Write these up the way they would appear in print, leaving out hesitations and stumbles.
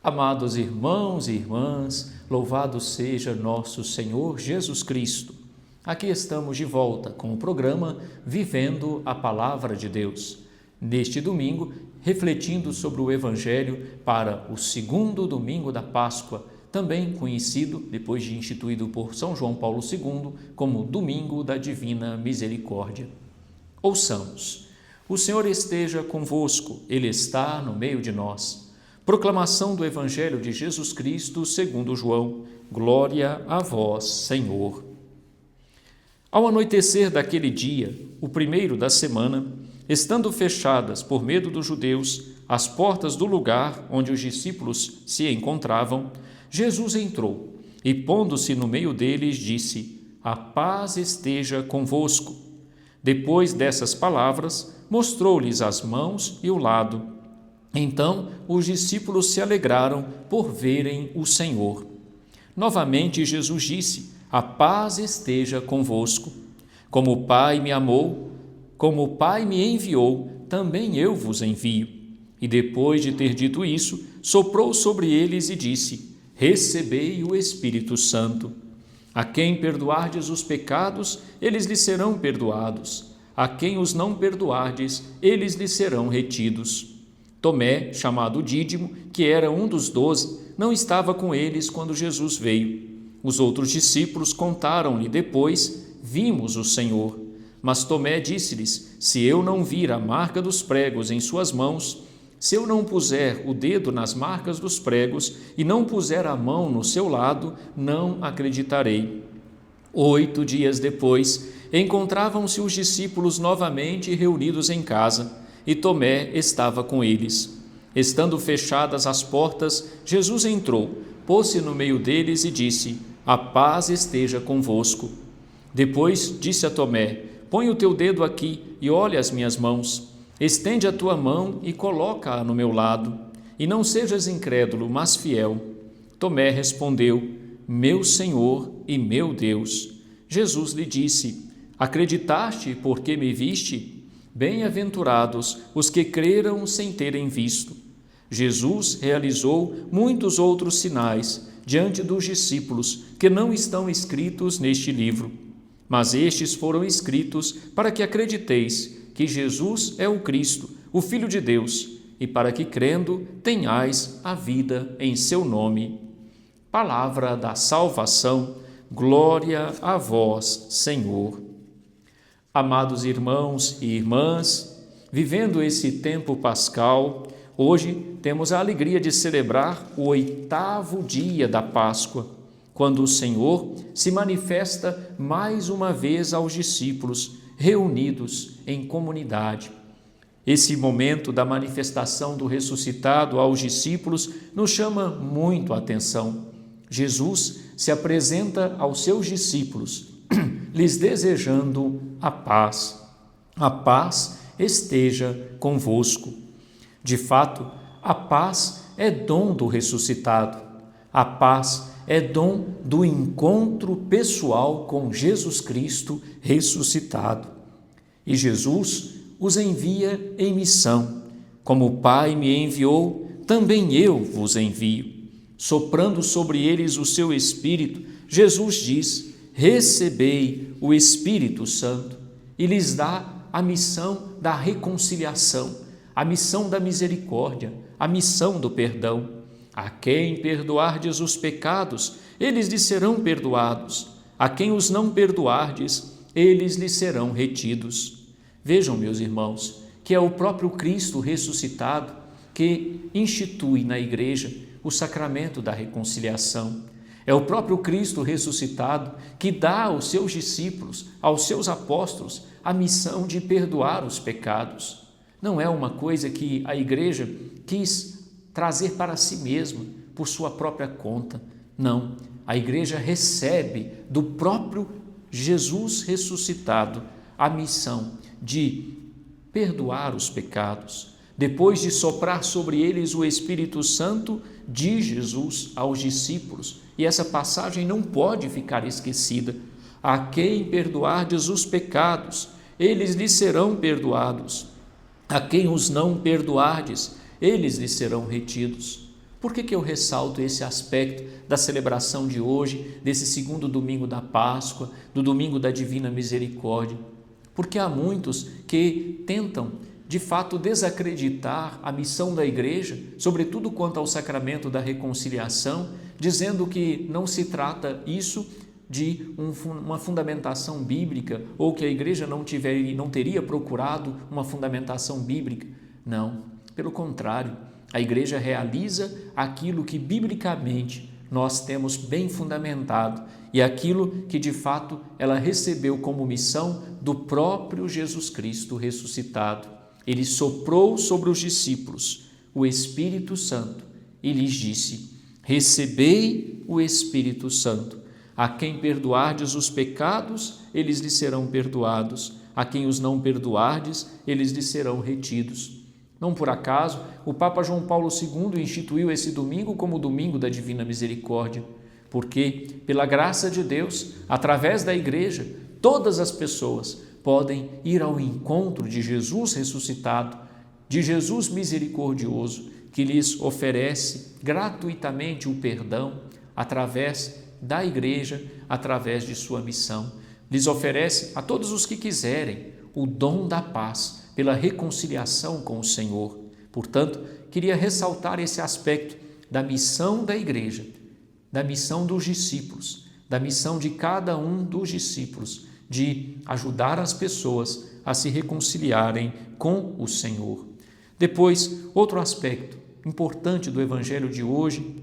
Amados irmãos e irmãs, louvado seja nosso Senhor Jesus Cristo. Aqui estamos de volta com o programa Vivendo a Palavra de Deus. Neste domingo, refletindo sobre o Evangelho para o segundo domingo da Páscoa, também conhecido, depois de instituído por São João Paulo II, como Domingo da Divina Misericórdia. Ouçamos. O Senhor esteja convosco, Ele está no meio de nós. Proclamação do Evangelho de Jesus Cristo segundo João. Glória a vós, Senhor. Ao anoitecer daquele dia, o primeiro da semana, estando fechadas por medo dos judeus as portas do lugar onde os discípulos se encontravam, Jesus entrou e, pondo-se no meio deles, disse: A paz esteja convosco. Depois dessas palavras, mostrou-lhes as mãos e o lado. Então os discípulos se alegraram por verem o Senhor. Novamente Jesus disse: A paz esteja convosco. Como o Pai me amou, como o Pai me enviou, também eu vos envio. E depois de ter dito isso, soprou sobre eles e disse: Recebei o Espírito Santo. A quem perdoardes os pecados, eles lhes serão perdoados. A quem os não perdoardes, eles lhes serão retidos. Tomé, chamado Dídimo, que era um dos 12, não estava com eles quando Jesus veio. Os outros discípulos contaram-lhe depois: Vimos o Senhor. Mas Tomé disse-lhes: Se eu não vir a marca dos pregos em suas mãos, se eu não puser o dedo nas marcas dos pregos e não puser a mão no seu lado, não acreditarei. 8 dias depois, encontravam-se os discípulos novamente reunidos em casa, e Tomé estava com eles. Estando fechadas as portas, Jesus entrou, pôs-se no meio deles e disse: A paz esteja convosco. Depois disse a Tomé: Põe o teu dedo aqui e olha as minhas mãos. Estende a tua mão e coloca-a no meu lado. E não sejas incrédulo, mas fiel. Tomé respondeu: Meu Senhor e meu Deus. Jesus lhe disse: Acreditaste porque me viste? Bem-aventurados os que creram sem terem visto. Jesus realizou muitos outros sinais diante dos discípulos que não estão escritos neste livro, mas estes foram escritos para que acrediteis que Jesus é o Cristo, o Filho de Deus, e para que, crendo, tenhais a vida em seu nome. Palavra da salvação, glória a vós, Senhor. Amados irmãos e irmãs, vivendo esse tempo pascal, hoje temos a alegria de celebrar o 8º dia da Páscoa, quando o Senhor se manifesta mais uma vez aos discípulos reunidos em comunidade. Esse momento da manifestação do ressuscitado aos discípulos nos chama muito a atenção. Jesus se apresenta aos seus discípulos, lhes desejando a paz. A paz esteja convosco. De fato, a paz é dom do ressuscitado. A paz é dom do encontro pessoal com Jesus Cristo ressuscitado. E Jesus os envia em missão. Como o Pai me enviou, também eu vos envio. Soprando sobre eles o seu Espírito, Jesus diz: Recebei o Espírito Santo, e lhes dá a missão da reconciliação, a missão da misericórdia, a missão do perdão. A quem perdoardes os pecados, eles lhes serão perdoados. A quem os não perdoardes, eles lhes serão retidos. Vejam, meus irmãos, que é o próprio Cristo ressuscitado que institui na Igreja o sacramento da reconciliação. É o próprio Cristo ressuscitado que dá aos seus discípulos, aos seus apóstolos, a missão de perdoar os pecados. Não é uma coisa que a Igreja quis trazer para si mesma, por sua própria conta. Não, a Igreja recebe do próprio Jesus ressuscitado a missão de perdoar os pecados. Depois de soprar sobre eles o Espírito Santo, diz Jesus aos discípulos, e essa passagem não pode ficar esquecida: a quem perdoardes os pecados, eles lhes serão perdoados. A quem os não perdoardes, eles lhes serão retidos. Por que eu ressalto esse aspecto da celebração de hoje, desse segundo domingo da Páscoa, do domingo da Divina Misericórdia? Porque há muitos que tentam, de fato, desacreditar a missão da Igreja, sobretudo quanto ao sacramento da reconciliação, dizendo que não se trata isso de uma fundamentação bíblica ou que a Igreja não teria procurado uma fundamentação bíblica. Não, pelo contrário, a Igreja realiza aquilo que biblicamente nós temos bem fundamentado e aquilo que de fato ela recebeu como missão do próprio Jesus Cristo ressuscitado. Ele soprou sobre os discípulos o Espírito Santo e lhes disse: recebei o Espírito Santo. A quem perdoardes os pecados, eles lhes serão perdoados. A quem os não perdoardes, eles lhes serão retidos. Não por acaso, o Papa João Paulo II instituiu esse domingo como o domingo da Divina Misericórdia, porque, pela graça de Deus, através da Igreja, todas as pessoas podem ir ao encontro de Jesus ressuscitado, de Jesus misericordioso, que lhes oferece gratuitamente o perdão através da Igreja, através de sua missão. Lhes oferece a todos os que quiserem o dom da paz pela reconciliação com o Senhor. Portanto, queria ressaltar esse aspecto da missão da Igreja, da missão dos discípulos, da missão de cada um dos discípulos, de ajudar as pessoas a se reconciliarem com o Senhor. Depois, outro aspecto importante do Evangelho de hoje,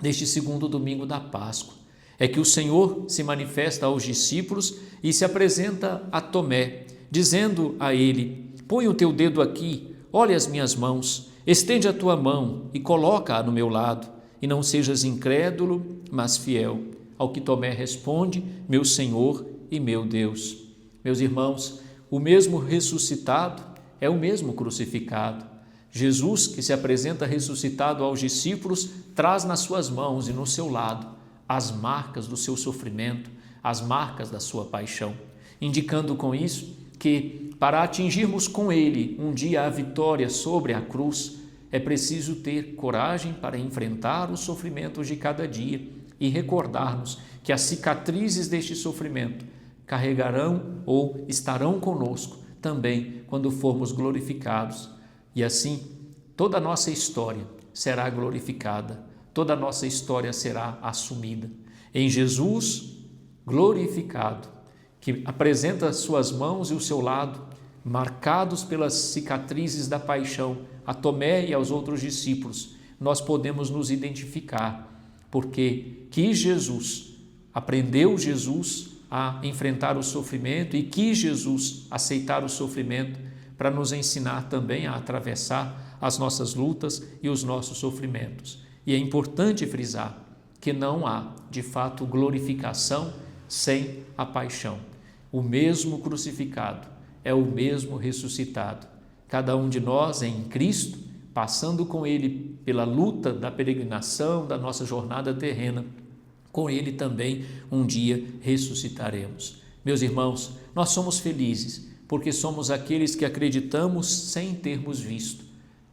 neste segundo domingo da Páscoa, é que o Senhor se manifesta aos discípulos e se apresenta a Tomé, dizendo a ele: põe o teu dedo aqui, olha as minhas mãos, estende a tua mão e coloca-a no meu lado, e não sejas incrédulo, mas fiel. Ao que Tomé responde: meu Senhor e meu Deus. Meus irmãos, o mesmo ressuscitado é o mesmo crucificado. Jesus, que se apresenta ressuscitado aos discípulos, traz nas suas mãos e no seu lado as marcas do seu sofrimento, as marcas da sua paixão, indicando com isso que, para atingirmos com ele um dia a vitória sobre a cruz, é preciso ter coragem para enfrentar os sofrimentos de cada dia e recordar-nos que as cicatrizes deste sofrimento carregarão ou estarão conosco também quando formos glorificados. E assim, toda a nossa história será glorificada, toda a nossa história será assumida. Em Jesus glorificado, que apresenta as suas mãos e o seu lado, marcados pelas cicatrizes da paixão, a Tomé e aos outros discípulos, nós podemos nos identificar, porque quis Jesus, aprendeu Jesus a enfrentar o sofrimento e quis Jesus aceitar o sofrimento para nos ensinar também a atravessar as nossas lutas e os nossos sofrimentos. E é importante frisar que não há, de fato, glorificação sem a paixão. O mesmo crucificado é o mesmo ressuscitado. Cada um de nós em Cristo, passando com Ele pela luta da peregrinação, da nossa jornada terrena, com Ele também um dia ressuscitaremos. Meus irmãos, nós somos felizes porque somos aqueles que acreditamos sem termos visto,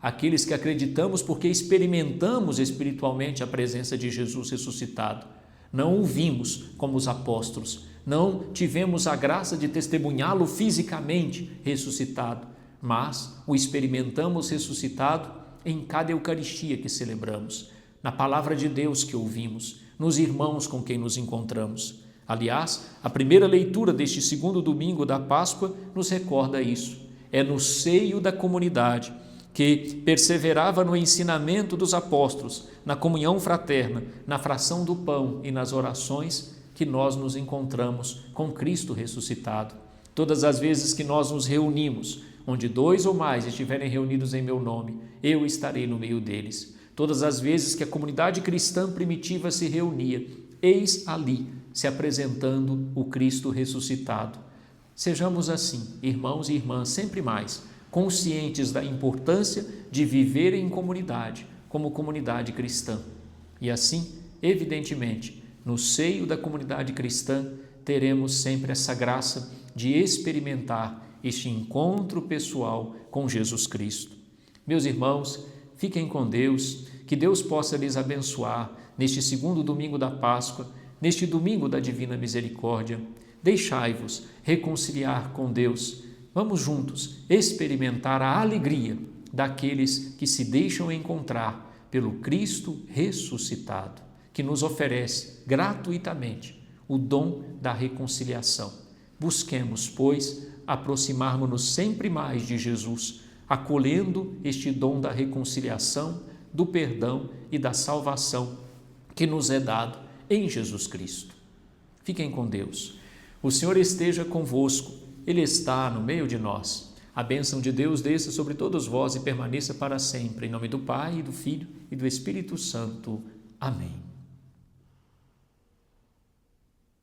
aqueles que acreditamos porque experimentamos espiritualmente a presença de Jesus ressuscitado. Não o vimos como os apóstolos, não tivemos a graça de testemunhá-lo fisicamente ressuscitado, mas o experimentamos ressuscitado em cada Eucaristia que celebramos, na palavra de Deus que ouvimos, nos irmãos com quem nos encontramos. Aliás, a primeira leitura deste segundo domingo da Páscoa nos recorda isso. É no seio da comunidade que perseverava no ensinamento dos apóstolos, na comunhão fraterna, na fração do pão e nas orações, que nós nos encontramos com Cristo ressuscitado. Todas as vezes que nós nos reunimos, onde 2 ou mais estiverem reunidos em meu nome, eu estarei no meio deles. Todas as vezes que a comunidade cristã primitiva se reunia, eis ali se apresentando o Cristo ressuscitado. Sejamos assim, irmãos e irmãs, sempre mais conscientes da importância de viver em comunidade, como comunidade cristã. E assim, evidentemente, no seio da comunidade cristã, teremos sempre essa graça de experimentar este encontro pessoal com Jesus Cristo. Meus irmãos, fiquem com Deus, que Deus possa lhes abençoar neste segundo domingo da Páscoa, neste domingo da Divina Misericórdia. Deixai-vos reconciliar com Deus. Vamos juntos experimentar a alegria daqueles que se deixam encontrar pelo Cristo ressuscitado, que nos oferece gratuitamente o dom da reconciliação. Busquemos, pois, aproximar-nos sempre mais de Jesus, acolhendo este dom da reconciliação, do perdão e da salvação que nos é dado em Jesus Cristo. Fiquem com Deus. O Senhor esteja convosco, Ele está no meio de nós. A bênção de Deus desça sobre todos vós e permaneça para sempre. Em nome do Pai, e do Filho e do Espírito Santo. Amém.